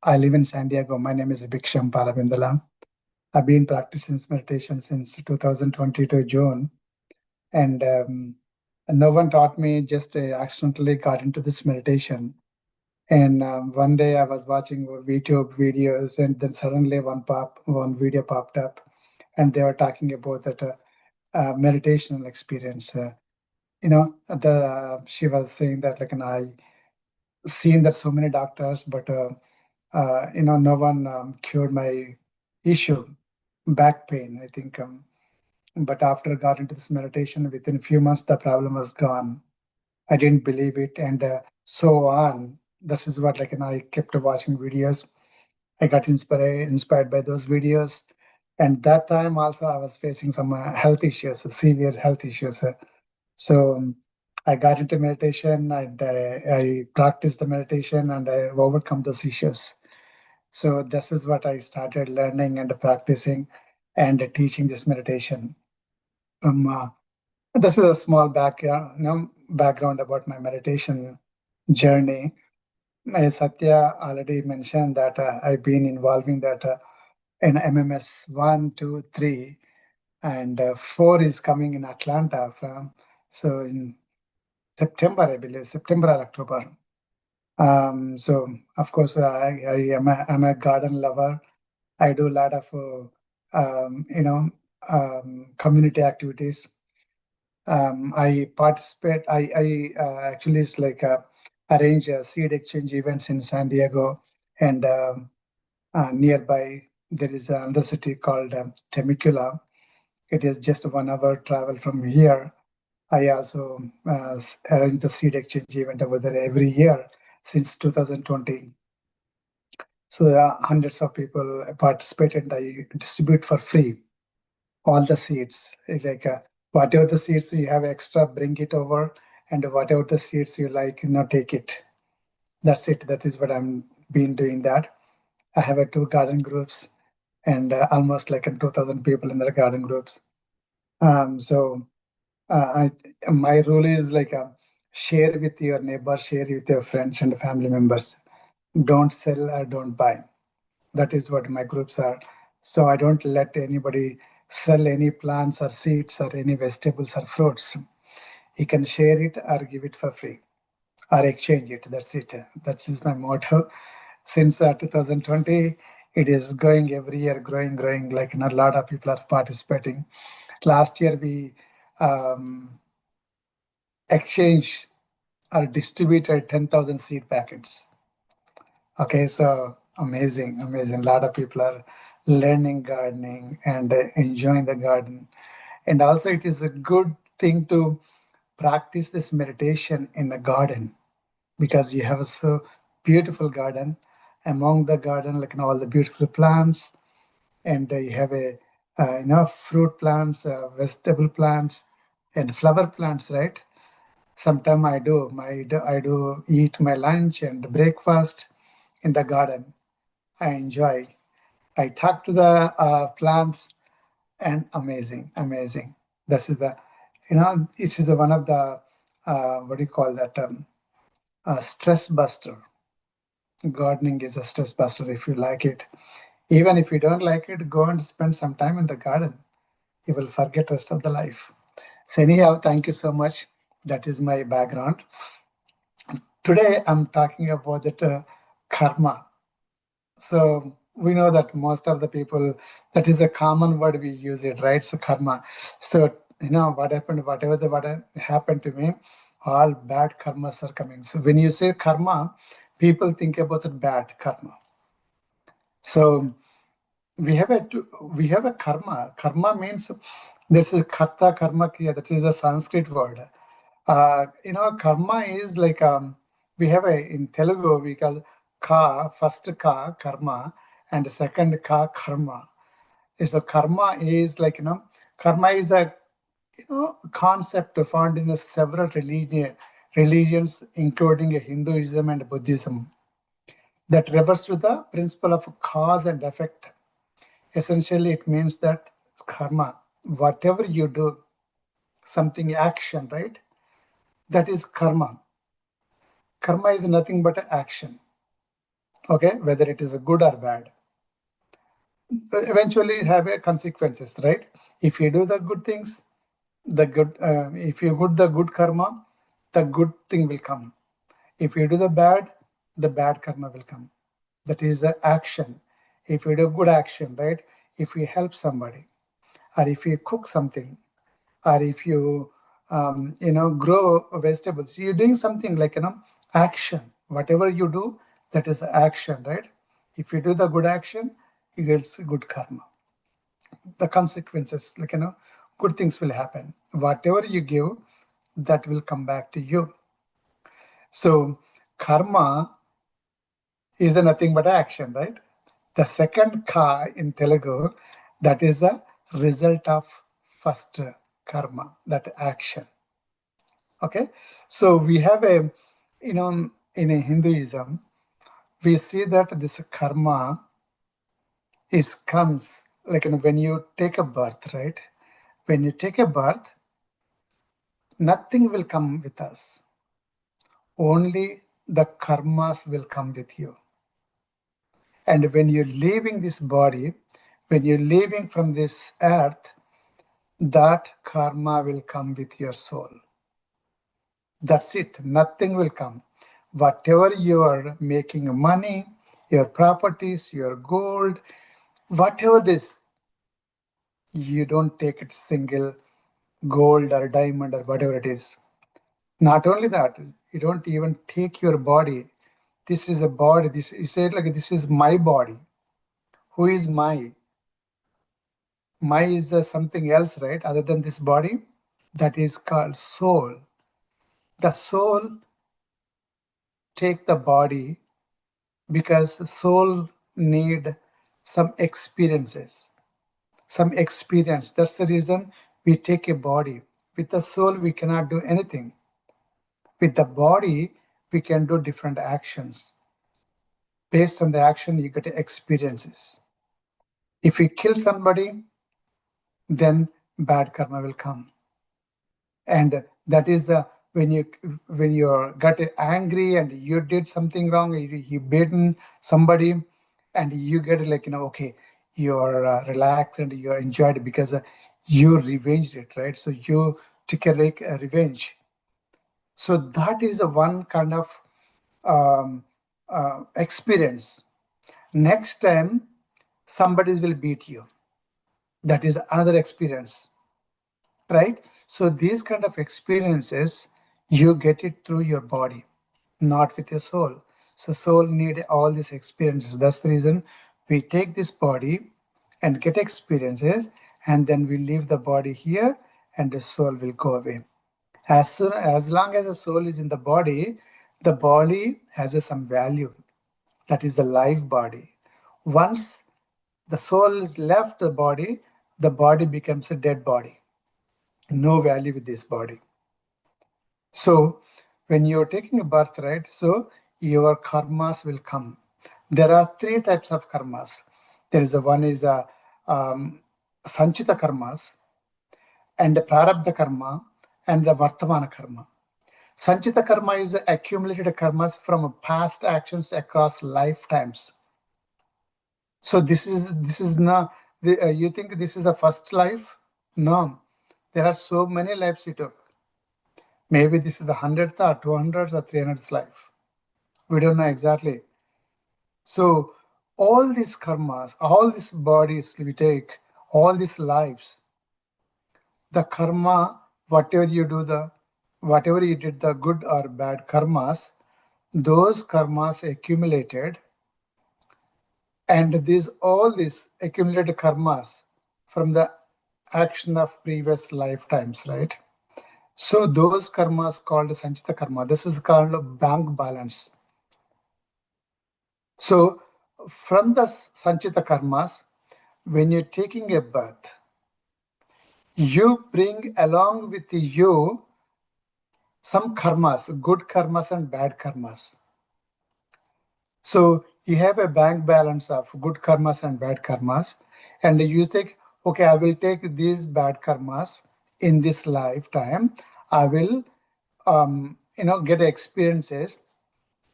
I live in San Diego. My name is Biksham Palabindela. I've been practicing meditation since 2022 June, and no one taught me. Just accidentally got into this meditation. And one day I was watching YouTube videos, and then suddenly one video popped up, and they were talking about that meditational experience. The she was saying that like, and I seen that so many doctors, but no one cured my issue, back pain, I think. But after I got into this meditation, within a few months, the problem was gone. I didn't believe it, and so on. This is what like, and I kept watching videos. I got inspired by those videos, and that time also I was facing some health issues, severe health issues. So I got into meditation. I practiced the meditation, and I overcome those issues. So this is what I started learning and practicing and teaching this meditation. This is a small background about my meditation journey. Satya already mentioned that I've been involving that in MMS 1, 2, 3, and 4 is coming in Atlanta from so in September, I believe, September or October. So of course, I'm a garden lover. I do a lot of community activities. I participate. I actually is like arrange seed exchange events in San Diego, and nearby there is another city called Temecula. It is just 1 hour travel from here. I also arrange the seed exchange event over there every year since 2020. So there are hundreds of people participate, and I distribute for free all the seeds. It's like whatever the seeds you have extra, bring it over, and whatever the seeds you like, take it. That's it. That is what I'm been doing. That I have 2 garden groups, and almost like 2,000 people in the garden groups. So my rule is like share with your neighbor, share with your friends and family members. Don't sell or don't buy. That is what my groups are. So I don't let anybody sell any plants or seeds or any vegetables or fruits. You can share it or give it for free or exchange it. That's it. That is my motto. Since 2020, it is going every year, growing. Like a lot of people are participating. Last year, we exchanged or distributed 10,000 seed packets. Okay, so amazing. A lot of people are learning gardening and enjoying the garden. And also, it is a good thing to practice this meditation in a garden because you have a so beautiful garden. Among the garden, like all the beautiful plants, and you have fruit plants, vegetable plants, and flower plants, right? Sometimes I do eat my lunch and breakfast in the garden. I enjoy. I talk to the plants, and amazing. This is this is one of the what do you call that? Stress buster. Gardening is a stress buster if you like it. Even if you don't like it, go and spend some time in the garden. You will forget rest of the life. So anyhow, thank you so much. That is my background. Today I'm talking about that karma. So we know that most of the people, that is a common word we use it, right? So karma. So what happened, what happened to me, all bad karmas are coming. So when you say karma, people think about the bad karma. So we have a karma. Karma means this is karta karma kriya. That is a Sanskrit word. Karma is like we have in Telugu we call first ka karma and second ka karma. So karma is like karma is a concept found in several religions including Hinduism and Buddhism that refers to the principle of cause and effect. Essentially, it means that karma, whatever you do, something action, right? That is karma. Karma is nothing but action. okay, whether it is a good or bad. Eventually have a consequences, right? If you do the good things, the good, if you good the good karma, the good thing will come. If you do the bad karma will come. That is the action. If you do good action, right? If you help somebody, or if you cook something, or if you grow vegetables, you're doing something like action. Whatever you do, that is action, right? If you do the good action, you get good karma. The consequences, like good things will happen. Whatever you give, that will come back to you. So karma is nothing but action, right? The second ka in Telugu, that is a result of first karma, that action. Okay, so we have a, in a Hinduism, we see that this karma is comes like when you take a birth, right? When you take a birth, nothing will come with us. Only the karmas will come with you. And when you're leaving this body, when you're leaving from this earth, that karma will come with your soul. That's it. Nothing will come. Whatever you are making money, your properties, your gold, whatever this, you don't take it single gold or diamond or whatever it is. Not only that, you don't even take your body. This is a body. This, you say it like this is my body. Who is my? My is something else, right? Other than this body, that is called soul. The soul take the body because the soul need some experiences, some experience. That's the reason we take a body. With the soul, we cannot do anything. With the body, we can do different actions. Based on the action, you get experiences. If you kill somebody, then bad karma will come. And that is when you got angry and you did something wrong, you beaten somebody, and you get like okay, you're relaxed and you're enjoyed because you revenged it, right? So you took a revenge. So that is a one kind of experience. Next time somebody will beat you, that is another experience, right? So these kind of experiences, you get it through your body, not with your soul. So soul need all these experiences. That's the reason we take this body and get experiences, and then we leave the body here, and the soul will go away. As long as the soul is in the body has some value. That is the live body. Once the soul is left the body becomes a dead body. No value with this body. So when you're taking a birth, right, so your karmas will come. There are three types of karmas. There is one is a sanchita karmas, and the prarabdha karma, and the vartamana karma. Sanchita karma is accumulated karmas from past actions across lifetimes. So this is not. You think this is the first life? No, there are so many lives you took. Maybe this is the 100th or 200th or 300th life. We don't know exactly. So all these karmas, all these bodies we take, all these lives, the karma, whatever you did, the good or bad karmas, those karmas accumulated, and all these accumulated karmas from the action of previous lifetimes, right? So those karmas called sanchita karma. This is called bank balance. So from the sanchita karmas, when you're taking a birth, you bring along with you some karmas, good karmas and bad karmas. So you have a bank balance of good karmas and bad karmas, and you take, okay, I will take these bad karmas in this lifetime. I will, get experiences.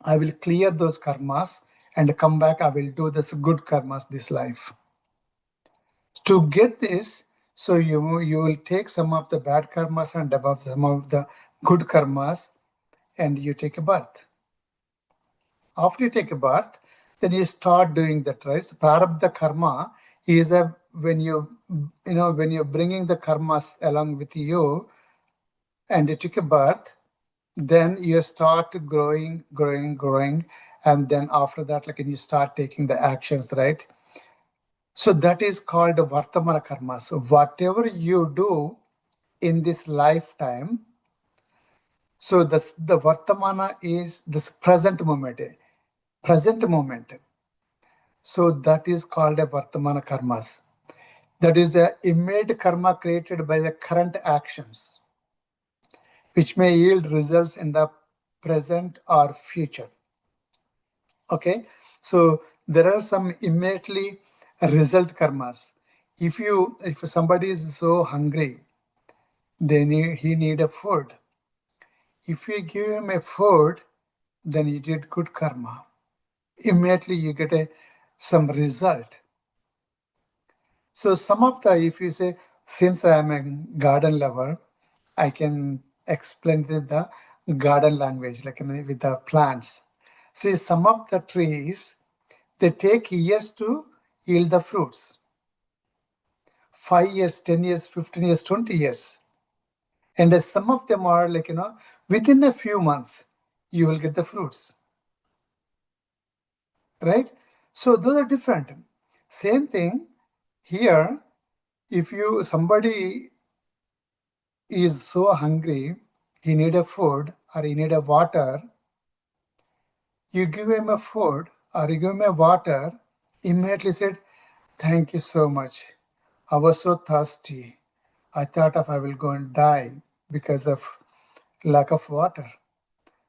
I will clear those karmas, and come back, I will do this good karmas this life. To get this, so you will take some of the bad karmas and above some of the good karmas, and you take a birth. After you take a birth, then you start doing that, right? So prarabdha karma is when when you're bringing the karmas along with you, and you take a birth, then you start growing, and then after that, like, and you start taking the actions, right? So that is called Vartamana Karma. So whatever you do in this lifetime, so the Vartamana is this present moment. Present moment. So that is called a Vartamana Karmas. That is a immediate karma created by the current actions, which may yield results in the present or future. Okay, so there are some immediately result karmas. If somebody is so hungry, he need a food. If you give him a food, then you did good karma. Immediately you get some result. So some of the, if you say, since I am a garden lover, I can explain the garden language, like with the plants. See, some of the trees, they take years to yield the fruits. 5 years, 10 years, 15 years, 20 years. And some of them are like, within a few months, you will get the fruits. Right? So those are different. Same thing here, if somebody is so hungry, he need a food or he need a water, you give him a food or you give him a water, immediately said, thank you so much. I was so thirsty. I thought I will go and die because of lack of water.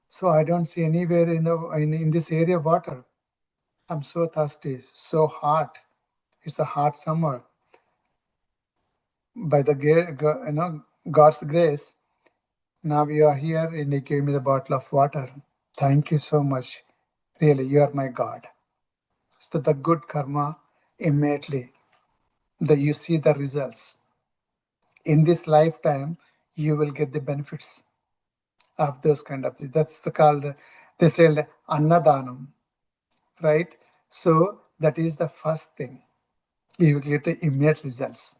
So I don't see anywhere in this area water. I'm so thirsty, so hot. It's a hot summer. By the God's grace, now you are here and you gave me the bottle of water. Thank you so much. Really, you are my God. So the good karma, immediately, you see the results. In this lifetime, you will get the benefits of those kind of things. That's called, they say, annadanam, right? So that is the first thing. You will get the immediate results.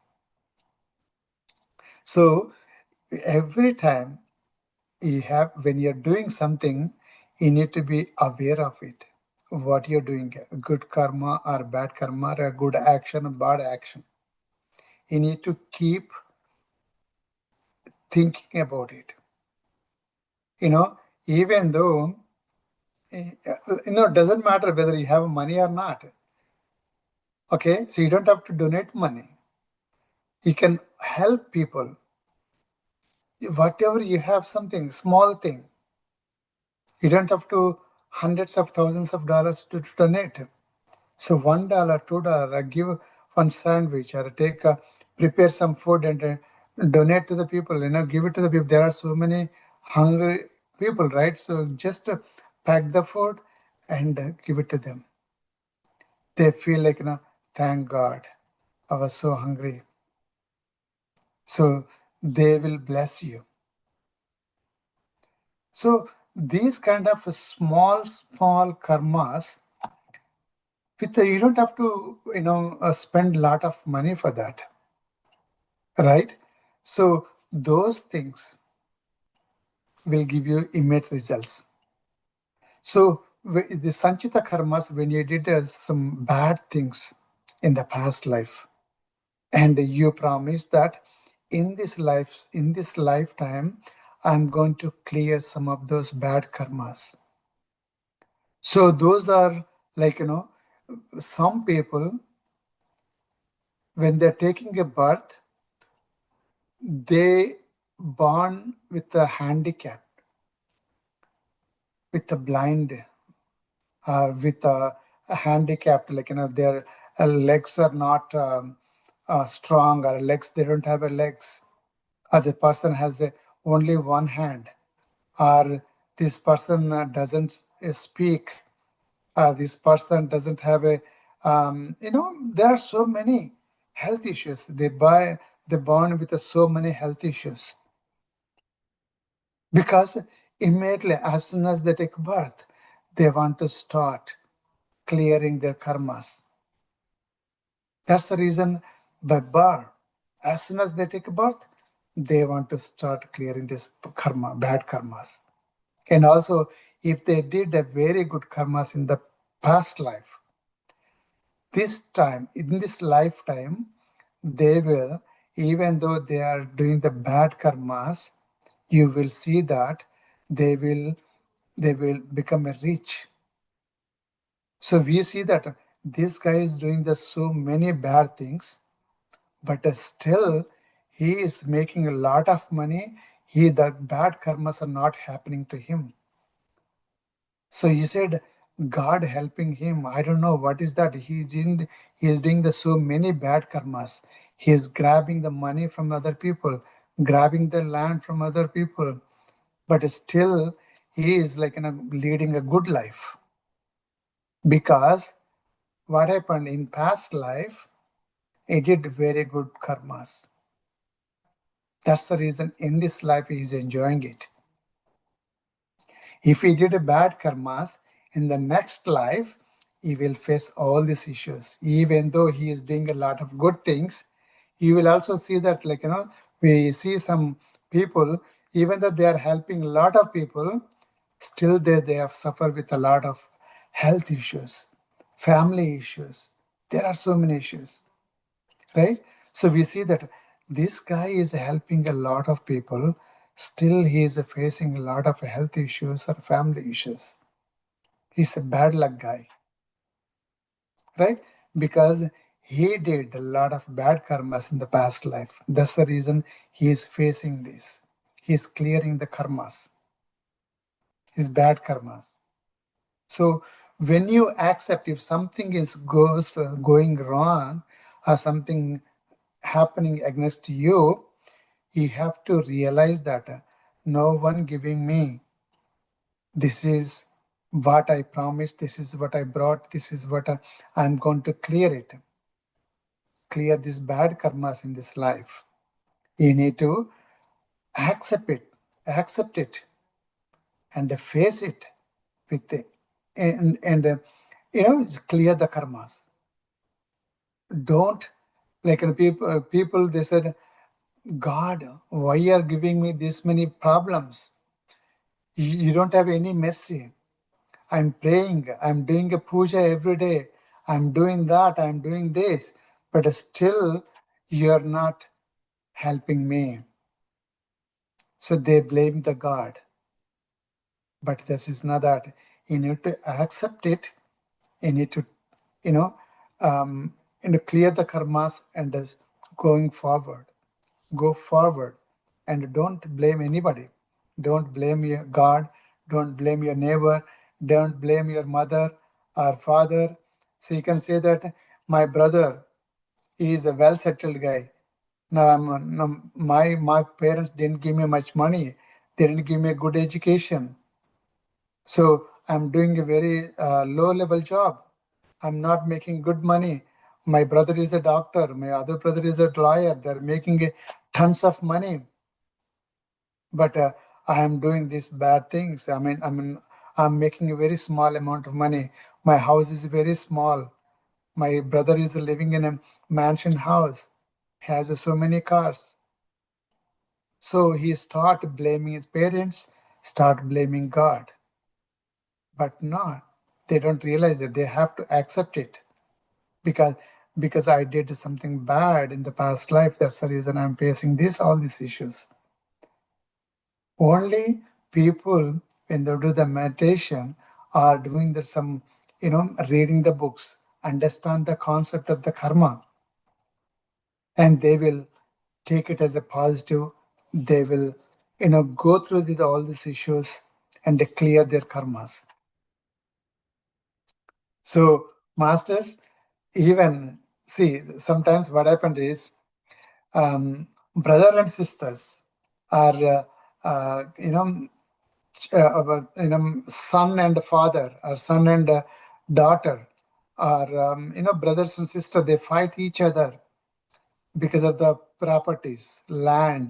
So every time when you're doing something, you need to be aware of it. What you're doing, good karma or bad karma, or a good action or bad action. You need to keep thinking about it. Even though, it doesn't matter whether you have money or not. Okay, so you don't have to donate money. You can help people. Whatever you have, something, small thing. You don't have to hundreds of thousands of dollars to donate. So $1, $2, give one sandwich or prepare some food and donate to the people, give it to the people. There are so many hungry people, right? So just pack the food and give it to them. They feel like, thank God, I was so hungry. So they will bless you. So these kind of small karmas, you don't have to, spend a lot of money for that. Right? So those things will give you immediate results. So the Sanchita karmas, when you did some bad things in the past life, and you promise that in this lifetime, I'm going to clear some of those bad karmas. So those are like, some people, when they're taking a birth, they born with a handicap, with a blind, with a handicapped, like, their legs are not strong, or legs, they don't have a legs, or the person has only one hand, or this person doesn't speak, This person doesn't have a, there are so many health issues. They born with so many health issues because immediately as soon as they take birth, they want to start clearing their karmas. That's the reason by birth, as soon as they take birth, they want to start clearing this karma, bad karmas. And also, if they did a very good karmas in the past life, this time, in this lifetime, they will, even though they are doing the bad karmas, you will see that they will become a rich. So we see that this guy is doing the so many bad things, but still he is making a lot of money. The bad karmas are not happening to him. So you said God helping him. I don't know what is that. He is doing the so many bad karmas. He is grabbing the money from other people, grabbing the land from other people, but still he is like leading a good life. Because what happened in past life, he did very good karmas. That's the reason in this life he is enjoying it. If he did a bad karmas, in the next life, he will face all these issues. Even though he is doing a lot of good things, you will also see that, we see some people, even though they are helping a lot of people, still they have suffered with a lot of health issues, family issues. There are so many issues, right? So we see that this guy is helping a lot of people, still he is facing a lot of health issues or family issues. He's a bad luck guy, right? Because he did a lot of bad karmas in the past life. That's the reason he is facing this. He's clearing the karmas, his bad karmas. So when you accept, if something is going wrong or something happening against you, you have to realize that no one giving me. This is what I promised. This is what I brought. This is what I'm going to clear it. Clear these bad karmas in this life. You need to accept it, and face it with it, and clear the karmas. Don't people they said, God, why are giving me this many problems? You don't have any mercy. I'm praying, I'm doing a puja every day, I'm doing that, I'm doing this, but still you're not helping me. So they blame the God. But this is not that. You need to accept it. You need to, you know, clear the karmas and going forward. Go forward and don't blame anybody. Don't blame your God. Don't blame your neighbor. Don't blame your mother or father. So you can say that my brother is a well settled guy. Now, my parents didn't give me much money. They didn't give me a good education. So I'm doing a very low level job. I'm not making good money. My brother is a doctor. My other brother is a lawyer. They're making tons of money. But I am doing these bad things. I'm making a very small amount of money. My house is very small. My brother is living in a mansion house, has so many cars. So he start blaming his parents, start blaming God. But not. They don't realize it. They have to accept it because I did something bad in the past life. That's the reason I'm facing all these issues. Only people when they do the meditation are doing some, reading the books, understand the concept of the karma, and they will take it as a positive. They will, go through all these issues and they clear their karmas. So, masters, even see, sometimes what happened is brother and sisters are, son and father, or son and daughter or brothers and sister, they fight each other because of the properties, land,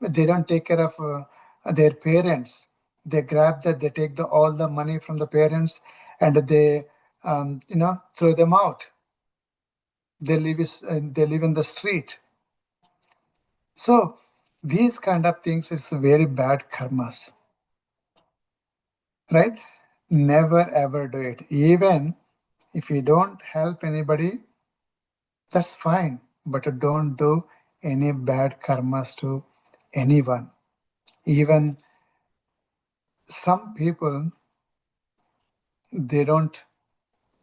they don't take care of their parents. They grab that, they take all the money from the parents, and they throw them out. They live in the street. So these kind of things is very bad karmas, right? Never ever do it. Even if you don't help anybody, that's fine, but don't do any bad karmas to anyone. Even some people, they don't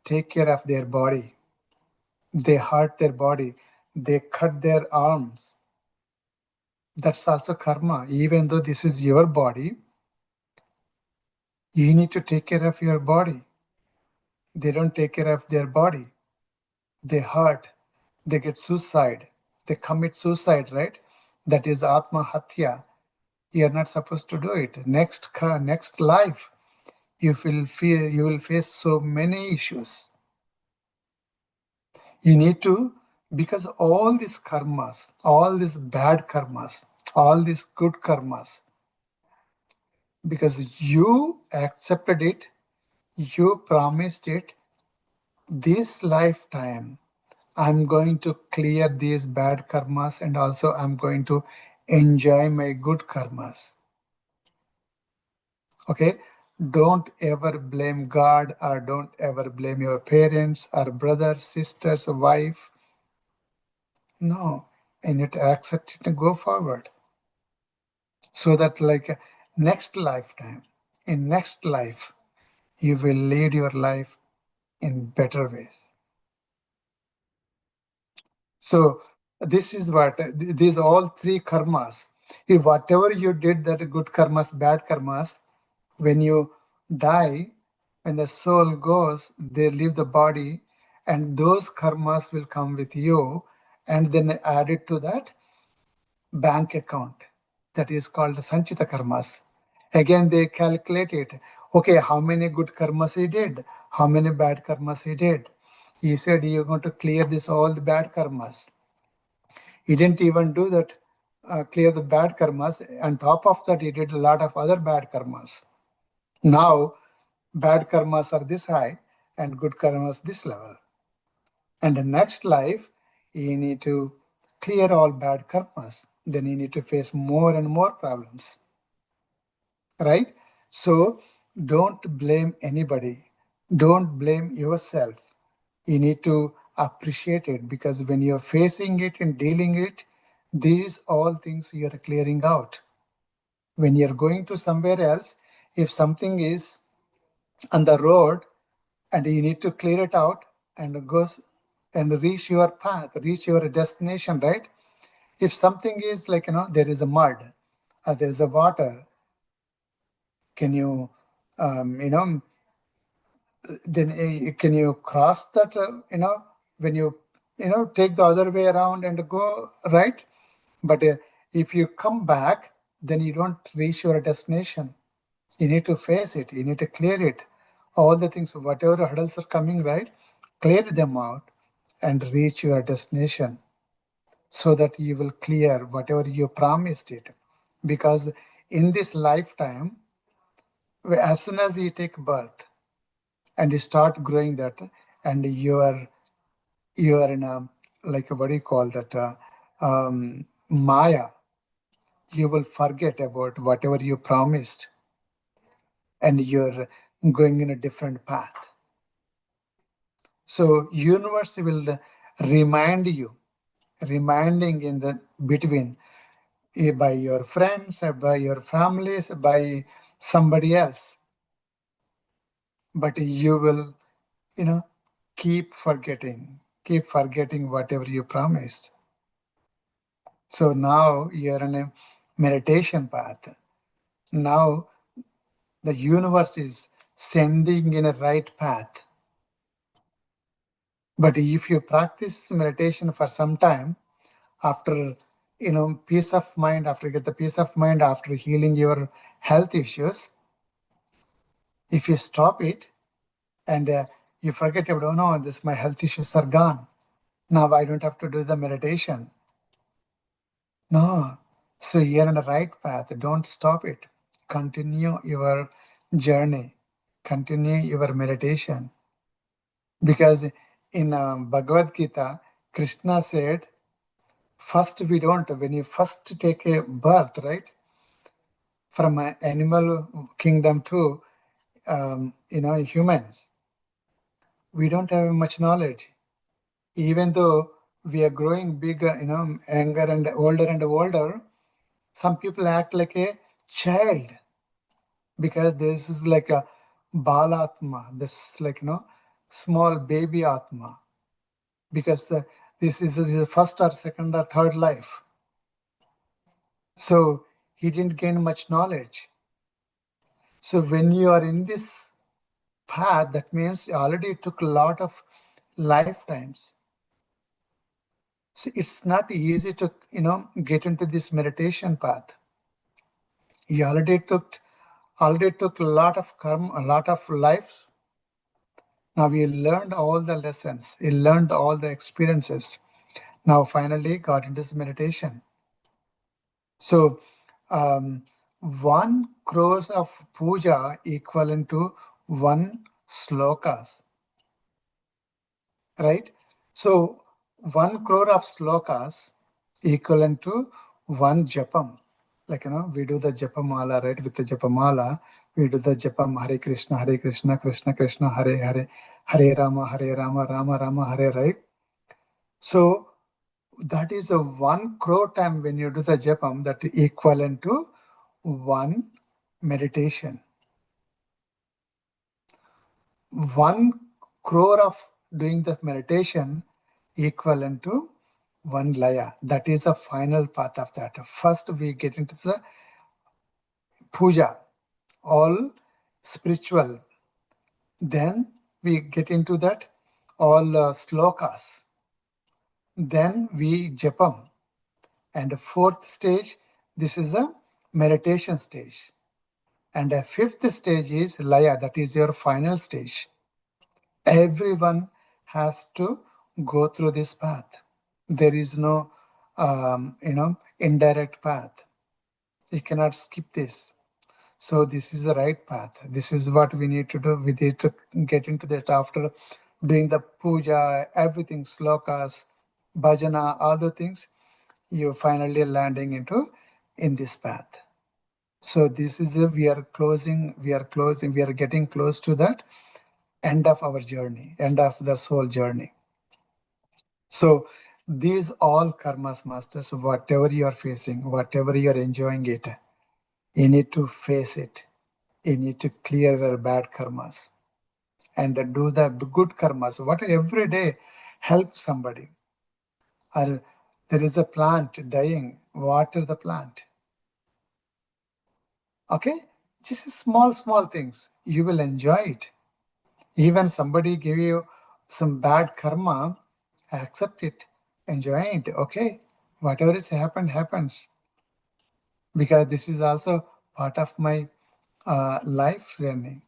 take care of their body. They hurt their body. They cut their arms. That's also karma. Even though this is your body, you need to take care of your body. They don't take care of their body. They hurt. They get suicide. They commit suicide, right? That is Atma Hatya. You are not supposed to do it. Next life, you will face so many issues. You need to, because all these karmas, all these bad karmas, all these good karmas, because you accepted it, you promised it, this lifetime, I'm going to clear these bad karmas and also I'm going to enjoy my good karmas. Okay? Don't ever blame God or don't ever blame your parents or brothers, sisters, wife. No, you need to accept it and go forward. So that next lifetime, in next life, you will lead your life in better ways. So this is what, these all three karmas. If whatever you did, that good karmas, bad karmas, when you die, when the soul goes, they leave the body, and those karmas will come with you, and then added to that bank account that is called Sanchita karmas. Again, they calculate it. Okay, how many good karmas he did? How many bad karmas he did? He said you're going to clear this all the bad karmas. He didn't even do that, clear the bad karmas. On top of that, he did a lot of other bad karmas. Now, bad karmas are this high and good karmas this level. And the next life, you need to clear all bad karmas. Then you need to face more and more problems. Right? So don't blame anybody. Don't blame yourself. You need to appreciate it, because when you're facing it and dealing it, these all things you're clearing out. When you're going to somewhere else, if something is on the road and you need to clear it out and go and reach your path, reach your destination, right? If something is there is a mud, there is a water, can you, then can you cross that, when you take the other way around and go right? But if you come back, then you don't reach your destination. You need to face it. You need to clear it. All the things, whatever hurdles are coming, right? Clear them out and reach your destination, so that you will clear whatever you promised it. Because in this lifetime, as soon as you take birth and you start growing that, and you are in a, what do you call that, Maya, you will forget about whatever you promised, and you're going in a different path. So universe will remind you, reminding in the between, by your friends, by your families, by somebody else. But you will, keep forgetting whatever you promised. So now you're on a meditation path. Now the universe is sending in a right path. But if you practice meditation for some time, after peace of mind, after you get the peace of mind, after healing your health issues, if you stop it, and you forget about, oh no, this my health issues are gone. Now I don't have to do the meditation. No. So you're on the right path. Don't stop it. Continue your journey. Continue your meditation. Because in Bhagavad Gita, Krishna said, first we don't, when you first take a birth, right? From an animal kingdom to, humans, we don't have much knowledge. Even though we are growing bigger, younger and older, some people act like a child because this is like a balatma, this like, small baby atma, because this is his first or second or third life. So he didn't gain much knowledge. So when you are in this path, that means you already took a lot of lifetimes. So it's not easy to, get into this meditation path. You already took a lot of karma, a lot of life. Now you learned all the lessons, you learned all the experiences. Now finally got into this meditation. So 1 crore of puja equivalent to 1 slokas, right? So 1 crore of slokas equivalent to 1 japam. Like, we do the japamala, right? With the japamala, we do the japam Hare Krishna, Krishna Krishna, Hare Hare, Hare Rama, Rama Rama, Hare, right? So that is a 1 crore time when you do the japam, that equivalent to 1 meditation. 1 crore of doing the meditation equivalent to 1 laya. That is the final path of that. First we get into the puja, all spiritual. Then we get into that all slokas. Then we japam. And the fourth stage, this is a meditation stage. And the fifth stage is laya, that is your final stage. Everyone has to go through this path. There is no, indirect path. You cannot skip this. So this is the right path. This is what we need to do. We need to get into that after doing the puja, everything, slokas, bhajana, all the things. You finally landing in this path. So this is we are getting close to that end of our journey, end of the soul journey. So these all karmas, masters, whatever you are facing, whatever you are enjoying it, you need to face it. You need to clear your bad karmas and do the good karmas. What every day help somebody. Or there is a plant dying, water the plant. Okay? Just small things. You will enjoy it. Even somebody give you some bad karma, accept it, enjoy it. Okay? Whatever is happened, happens. Because this is also part of my life journey.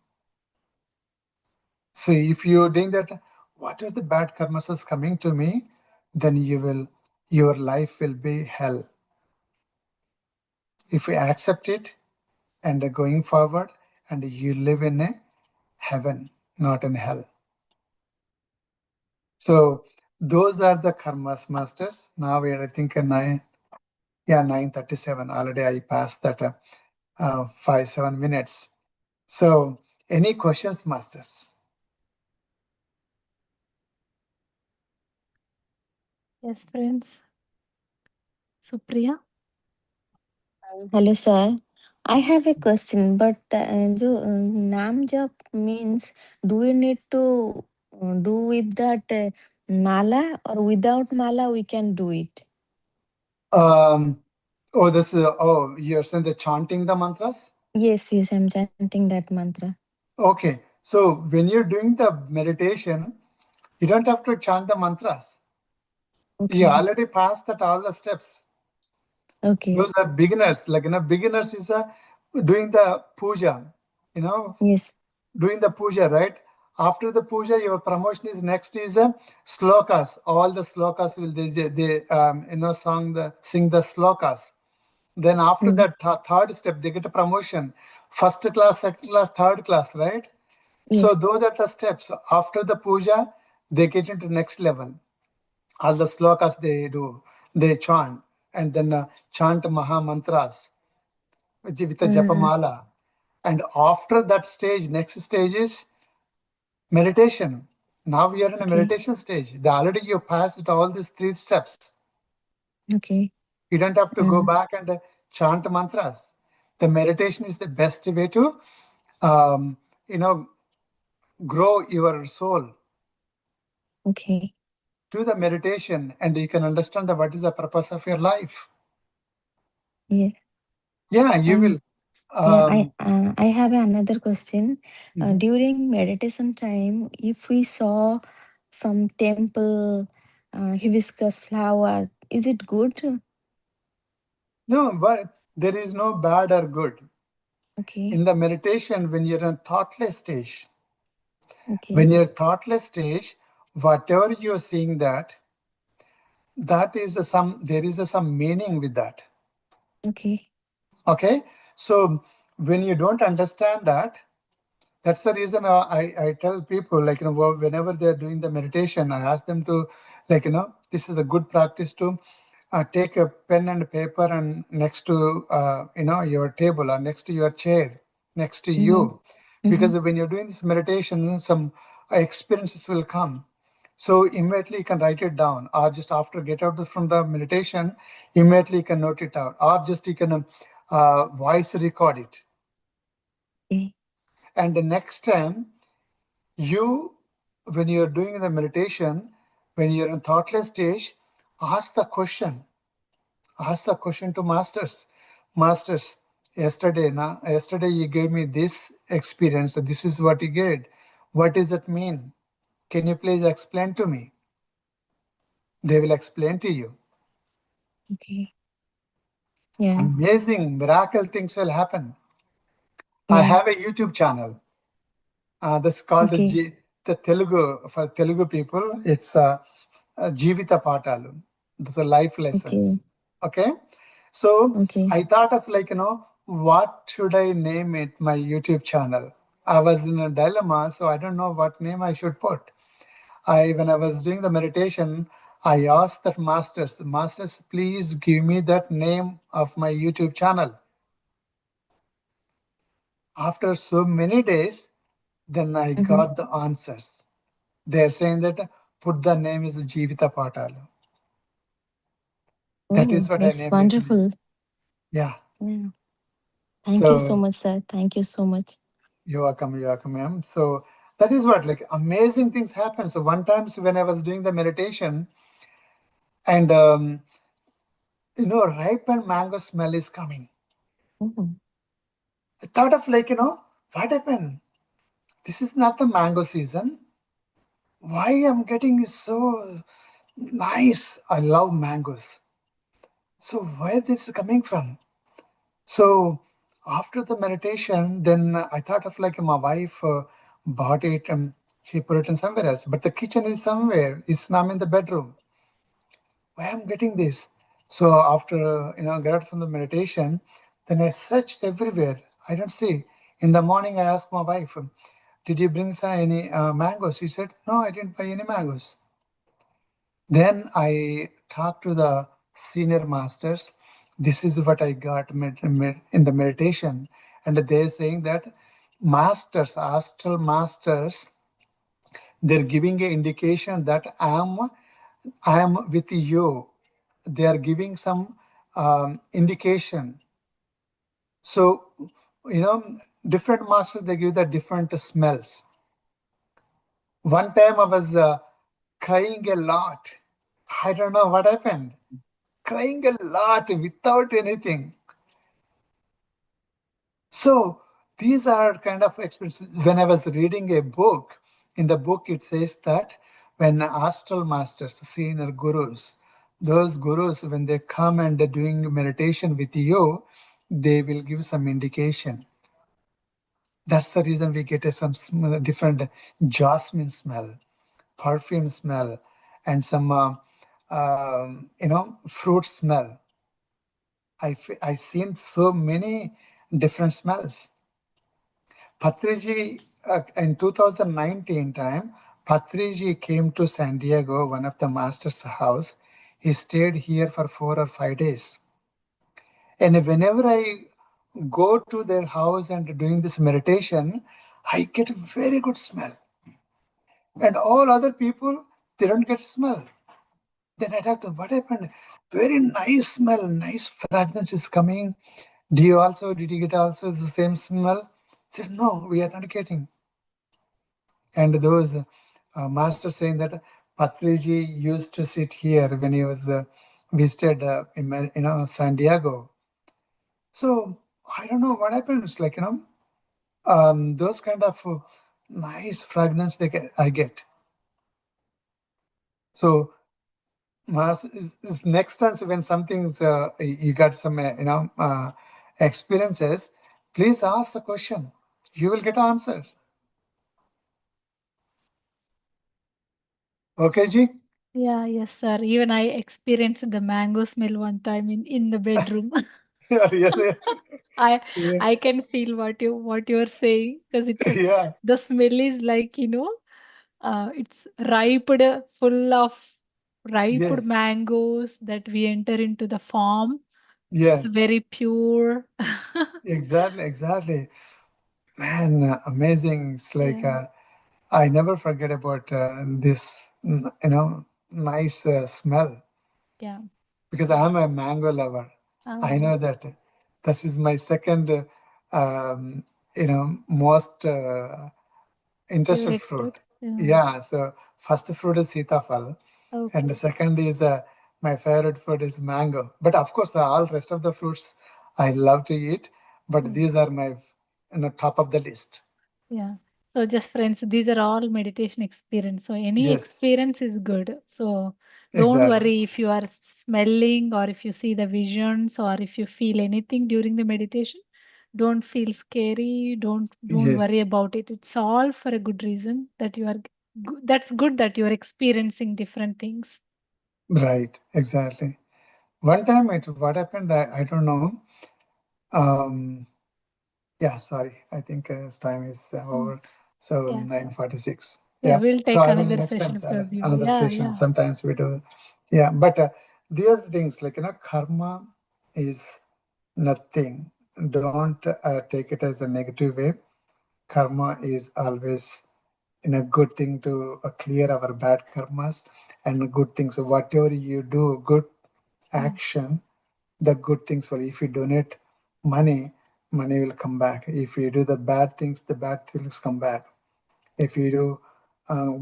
So if you're doing that, what are the bad karmas is coming to me, then your life will be hell. If you accept it and going forward, and you live in a heaven, not in hell. So those are the karmas, masters. Now we are, I think, 9:37. Already I passed that 5-7 minutes. So any questions, masters? Yes, friends. Supriya? Hello, sir. I have a question, but Nam Jap means, do we need to do with that mala, or without mala we can do it? Um, you're saying the chanting the mantras? Yes, I'm chanting that mantra. Okay, so when you're doing the meditation, you don't have to chant the mantras. You Okay, already passed that all the steps. okay. Those are beginners. Like, beginners is doing the puja, Yes, doing the puja, right? After the puja, your promotion is next is slokas. All the slokas will sing the slokas. Then after Mm. that third step, they get a promotion. First class, second class, third class, right? Yes. So those are the steps. After the puja, they get into next level. All the slokas they do, they chant, and then chant Maha mantras with the Mm. Japamala. And after that stage, next stage is meditation. Now we are in a Okay. meditation stage. Already you passed all these 3 steps. Okay. You don't have to go Mm. back and chant mantras. The meditation is the best way to, um, you know, grow your soul. Okay. Do the meditation, and you can understand what is the purpose of your life. Yes. Yeah, you And will. yeah, Um, I have another question. mhm. During meditation time, if we saw some temple hibiscus flower, is it good? No, but there is no bad or good. Okay. In the meditation, when you're in thoughtless stage, Okay. when you're thoughtless stage, whatever you're seeing that is there is some meaning with that. Okay. Okay, so when you don't understand that, that's the reason I tell people, like, whenever they're doing the meditation, I ask them to, like, this is a good practice to take a pen and paper and next to your table or next to your chair, next to Mm-hmm. you, Mm-hmm. because when you're doing this meditation, some experiences will come. So immediately you can write it down, or just after get out from the meditation, immediately you can note it out, or just you can voice record it. Okay. And the next time you, when you're doing the meditation, when you're in thoughtless stage, ask the question. Ask the question to masters. Masters, yesterday you gave me this experience. This is what you gave. What does it mean? Can you please explain to me? They will explain to you. Okay. Yeah. Amazing, miracle things will happen. I Yeah. have a YouTube channel. That's called Okay. the Telugu, for Telugu people. It's Jivita Patalu. The life lessons. Okay. Okay. So Okay. I thought of, like, what should I name it, my YouTube channel? I was in a dilemma, so I don't know what name I should put. When I was doing the meditation, I asked that masters, please give me that name of my YouTube channel. After so many days, then I Mm-hmm. got the answers. They're saying that put the name is Jivita Patalu. That is Oh, what I it's named it. wonderful. Yeah. Yeah. Thank you so So much, sir. Thank you so much. you're welcome, ma'am. So that is what, like, amazing things happen. So one time, so when I was doing the meditation, and ripe mango smell is coming. Oh. I thought of, like, what happened? This is not the mango season. Why I'm getting is so nice? I love mangoes. So where this is coming from? So after the meditation, then I thought of, like, my wife bought it and she put it in somewhere else. But the kitchen is somewhere. It's now in the bedroom. Why I'm getting this? So after get out from the meditation, then I searched everywhere. I don't see. In the morning, I asked my wife, "Did you bring any mangoes?" She said, "No, I didn't buy any mangoes." Then I talked to the senior masters. This is what I got in the meditation. And they're saying that masters, astral masters, they're giving an indication that I am with you. They are giving some indication. So, different masters, they give the different smells. One time I was crying a lot. I don't know what happened. Crying a lot without anything. So these are kind of experiences. When I was reading a book, in the book it says that when astral masters, senior gurus, those gurus, when they come and they're doing meditation with you, they will give some indication. That's the reason we get some different jasmine smell, perfume smell, and some fruit smell. I seen so many different smells. Patriji, in 2019 time, Patriji came to San Diego, one of the master's house. He stayed here for 4 or 5 days. And whenever I go to their house and doing this meditation, I get very good smell. And all other people, they don't get smell. Then I talked to them, what happened? Very nice smell, nice fragrance is coming. Did you get also the same smell? I said, no, we are not getting. And those masters saying that Patriji used to sit here when he was visited in San Diego. So I don't know what happens. Like those kind of nice fragrance I get. So next time when something's you got some experiences, please ask the question. You will get answer. Okay, Ji? Yeah, yes, sir. Even I experienced the mango smell one time in the bedroom. Yeah, really? I Yeah. I can feel what you're saying because Yeah. the smell is like, it's ripe, full of ripe Yes. mangoes that we enter into the farm. It's Yeah. very pure. Exactly. Exactly. Man, amazing. It's like Yeah, I never forget about this, nice smell yeah. because I'm a mango lover. I Oh, know that this is my second, most interested favorite fruit. fruit. Yeah. Yeah. So first fruit is sitafal, and the Okay. second is my favorite fruit is mango. But of course, all rest of the fruits I love to eat. But Mm. these are my, top of the list. Yeah. So just friends, these are all meditation experience. So any Yes. experience is good. So don't Exactly. worry if you are smelling or if you see the visions or if you feel anything during the meditation. Don't feel scary. Don't worry Yes. about it. It's all for a good reason that you are that's good that you are experiencing different things. Right. Exactly. One time, what happened? I don't know. Um, yeah. Sorry. I think time is Mm. over. So Yeah. 9:46. Yeah, Yeah. we'll So take I will another next time, session sir. from you. Another Yeah, session. yeah. Sometimes we do. Yeah. But the other things like karma is nothing. Don't take it as a negative way. Karma is always in a good thing to clear our bad karmas and good things. So whatever you do, good Mm. action, the good things will. If you donate money, money will come back. If you do the bad things, the bad things come back. If you do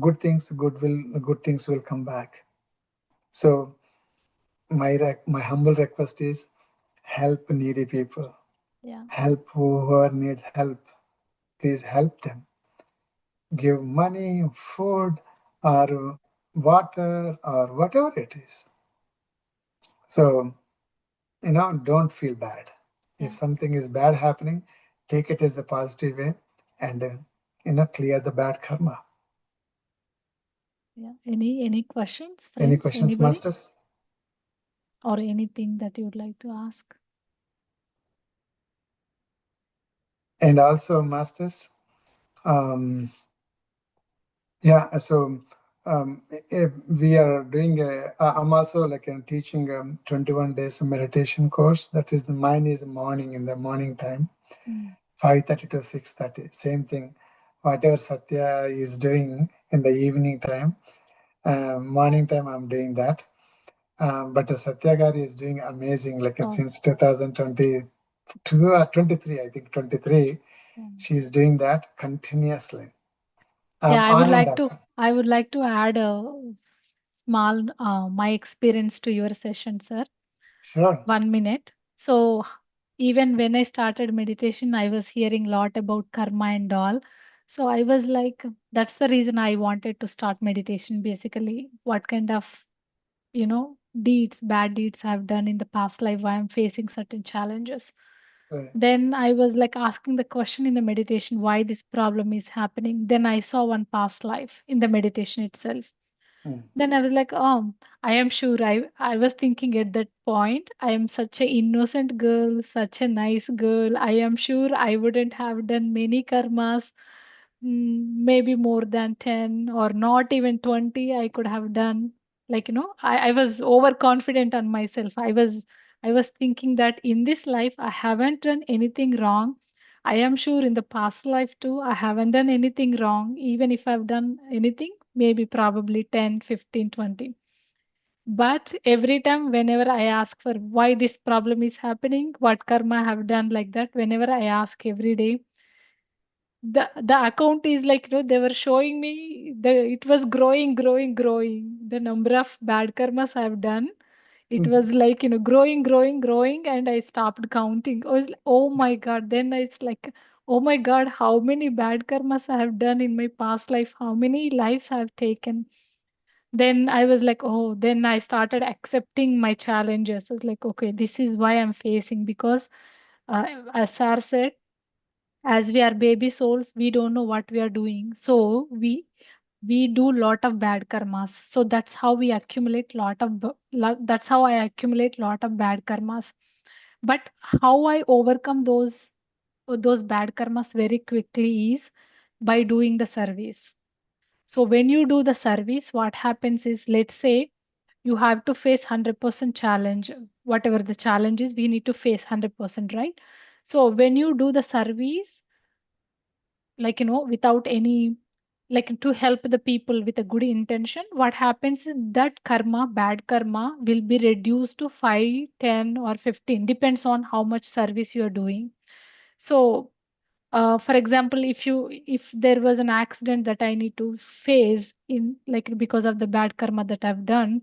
good things, good things will come back. So my humble request is help needy people, Yeah. help whoever need help. Please help them. Give money, food, or water, or whatever it is. So, don't feel bad. If Yeah. something is bad happening, take it as a positive way and, clear the bad karma. Yeah. Any questions, Any friends? questions, Anybody? masters? Or anything that you would like to ask? And also, masters, um, yeah, so we are doing I'm also like teaching 21 days meditation course. That is the mine is morning in the morning time, Mm. 5:30 to 6:30. Same thing. Whatever Satya is doing in the evening time, morning time I'm doing that. But Satya Gari is doing amazing. Like Oh, since 2022 or 23, I think 23, mm. she's doing that continuously. Yeah, On and off. I would like to add a small my experience to your session, sir. Sure. 1 minute. So even when I started meditation, I was hearing a lot about karma and all. So I was like, that's the reason I wanted to start meditation. Basically, what kind of bad deeds I've done in the past life, why I'm facing certain challenges. Right. Then I was like asking the question in the meditation, why this problem is happening. Then I saw one past life in the meditation itself. Mm. Then I was like, oh, I am sure. I was thinking at that point, I am such an innocent girl, such a nice girl. I am sure I wouldn't have done many karmas, maybe more than 10 or not even 20. I could have done. Like, I was overconfident on myself. I was thinking that in this life, I haven't done anything wrong. I am sure in the past life too, I haven't done anything wrong. Even if I've done anything, maybe probably 10, 15, 20. But every time, whenever I ask for why this problem is happening, what karma I have done like that, whenever I ask every day, the account is like, they were showing me it was growing. The number of bad karmas I've done, it Mhm. was like, growing, and I stopped counting. I was like, oh my God. Then it's like, oh my God, how many bad karmas I have done in my past life, how many lives I have taken. Then I was like, oh, then I started accepting my challenges. I was like, okay, this is why I'm facing, because as Sar said, as we are baby souls, we don't know what we are doing. So we do lot of bad karmas. So that's how we accumulate that's how I accumulate lot of bad karmas. But how I overcome those bad karmas very quickly is by doing the service. So when you do the service, what happens is, let's say you have to face 100% challenge. Whatever the challenge is, we need to face 100%, right? So when you do the service, like, without any, like, to help the people with a good intention, what happens is that karma, bad karma, will be reduced to 5, 10, or 15, depends on how much service you are doing. So for example, if there was an accident that I need to face in, like, because of the bad karma that I've done,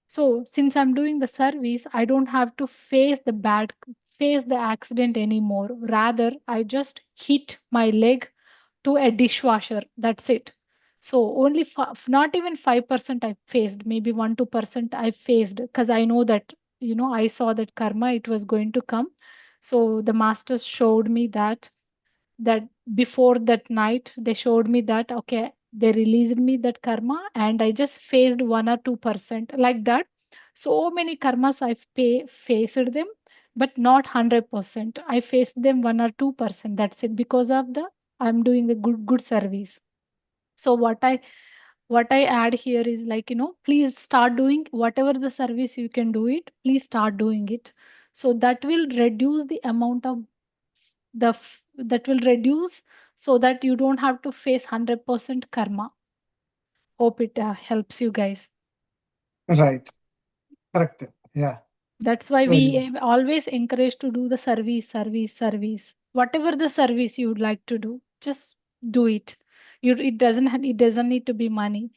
so since I'm doing the service, I don't have to face the accident anymore. Rather, I just hit my leg to a dishwasher. That's it. So only not even 5% I faced, maybe 1 2% I faced, because I know that, I saw that karma, it was going to come. So the masters showed me that before that night, they showed me that, okay, they released me that karma, and I just faced 1 or 2% like that. So many karmas faced them, but not 100%. I faced them 1 or 2%. That's it, because of the I'm doing the good service. So what I add here is, like, please start doing whatever the service you can do it. Please start doing it. So that will reduce the amount of that will reduce, so that you don't have to face 100% karma. Hope it helps you guys. Right. Correct. Yeah. That's why Very. we always encourage to do the service. Whatever the service you would like to do, just do it. It doesn't need to be money.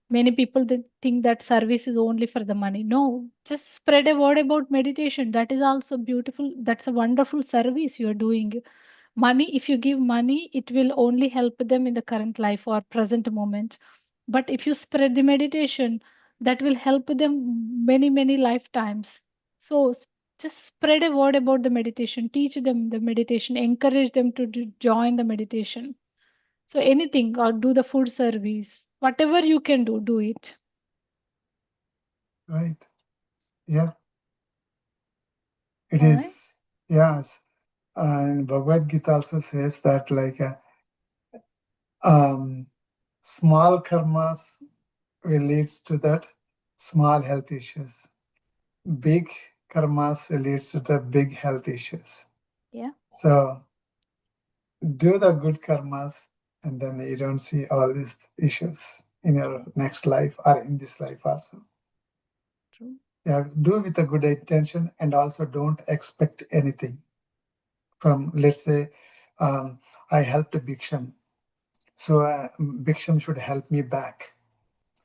Many people think that service is only for the money. No, just spread a word about meditation. That is also beautiful. That's a wonderful service you are doing. Money, if you give money, it will only help them in the current life or present moment. But if you spread the meditation, that will help them many, many lifetimes. So just spread a word about the meditation, teach them the meditation, encourage them to join the meditation. So anything, or do the food service, whatever you can do, do it. Right. Yeah. It All right. is. Yes. And Bhagavad Gita also says that, like, um, small karmas will leads to that small health issues. Big karmas will leads to the big health issues. Yeah, So do the good karmas, and then you don't see all these issues in your next life or in this life also. true. Yeah, do with a good intention, and also don't expect anything from, let's say, um, I helped Biksham, so Biksham should help me back,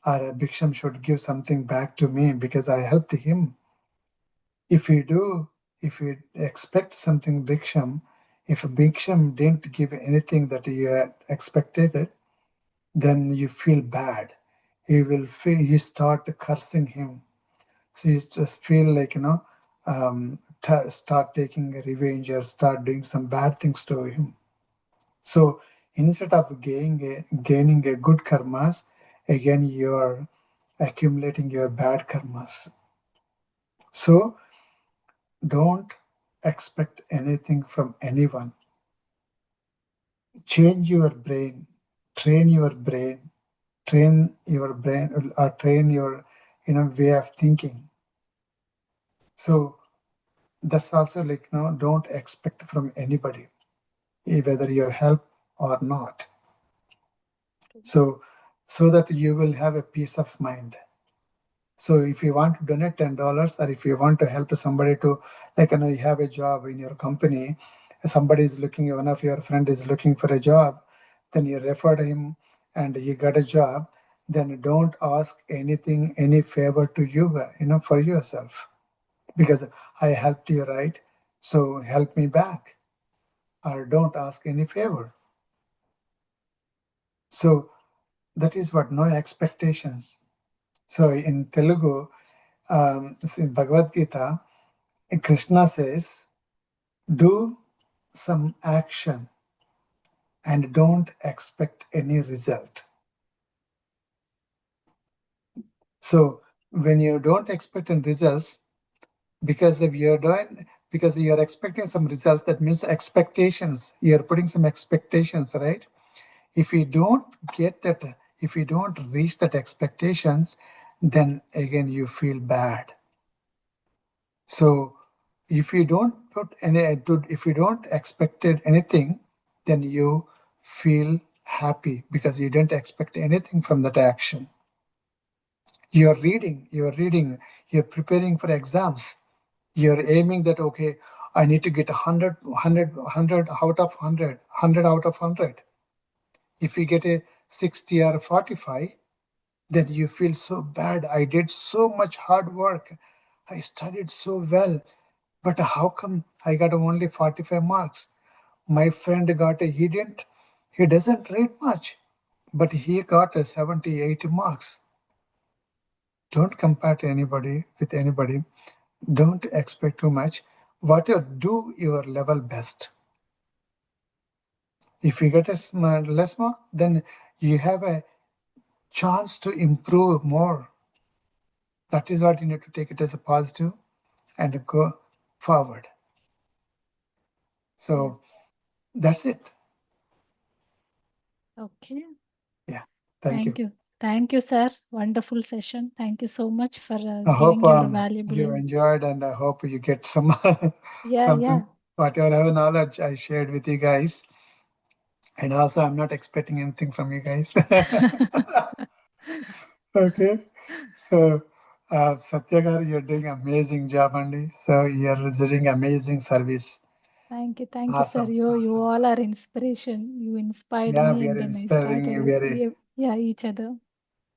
or Biksham should give something back to me because I helped him. If you do, if you expect something Biksham, if Biksham didn't give anything that you had expected, then you feel bad. You start cursing him. So you just feel like, start taking a revenge or start doing some bad things to him. So instead of gaining a good karmas, again you're accumulating your bad karmas. So don't expect anything from anyone. Change your brain, train your brain, or train your way of thinking. So that's also like don't expect from anybody, whether your help or not. So that you will have a peace of mind. So if you want to donate $10, or if you want to help somebody to, like, you have a job in your company, somebody is looking, one of your friend is looking for a job, then you referred him and you got a job, then don't ask anything, any favor to you, for yourself. Because I helped you, right? So help me back. Or don't ask any favor. So that is what, no expectations. So in Telugu, in Bhagavad Gita, Krishna says, do some action and don't expect any result. So when you don't expect any results, because if you're doing, because you're expecting some results, that means expectations. You're putting some expectations, right? If you don't get that, if you don't reach that expectations, then again you feel bad. So if you don't put any, if you don't expected anything, then you feel happy because you didn't expect anything from that action. You're preparing for exams. You're aiming that, okay, I need to get 100 out of 100, 100 out of 100. If you get a 60 or 45, then you feel so bad. I did so much hard work. I studied so well, but how come I got only 45 marks? My friend got he doesn't read much, but he got a 70, 80 marks. Don't compare to anybody with anybody. Don't expect too much. Whatever, do your level best. If you get a less mark, then you have a chance to improve more. That is what you need to take it as a positive and go forward. Yes. So that's it. Okay. Yeah. Thank you. Thank you. Thank you, sir. Wonderful session. Thank you so much for I hope giving your valuable. you enjoyed, and I hope you get some Yeah, yeah. something, whatever knowledge I shared with you guys. And also, I'm not expecting anything from you guys. Okay. So, Satya garu, you're doing amazing job, Andy. So you're doing amazing service. Thank you, sir. Awesome, You awesome, all are awesome. inspiration. You inspired Yeah, me, we are and then I inspiring started. Yeah, each other.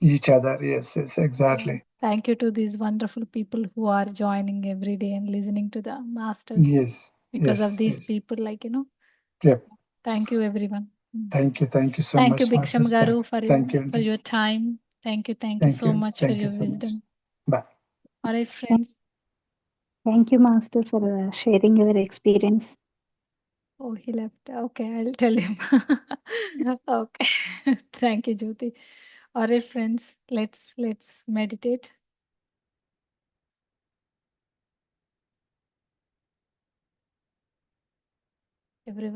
each other. Yes, yes, Yeah. exactly. Thank you to these wonderful people who are joining every day and listening to the masters. Yes, Because of yes, these yes. people, Yep. thank you, everyone. Thank you so Thank you, much, Biksham Masters. Garu, Thank you, for Andy. your time. Thank you so much for Thank you your so much. wisdom. Bye. All right, friends. Thank you, Master, for sharing your experience. Oh, he left. Okay, I'll tell him. Okay. Thank you, Jyoti. All right, friends. Let's meditate. Everyone.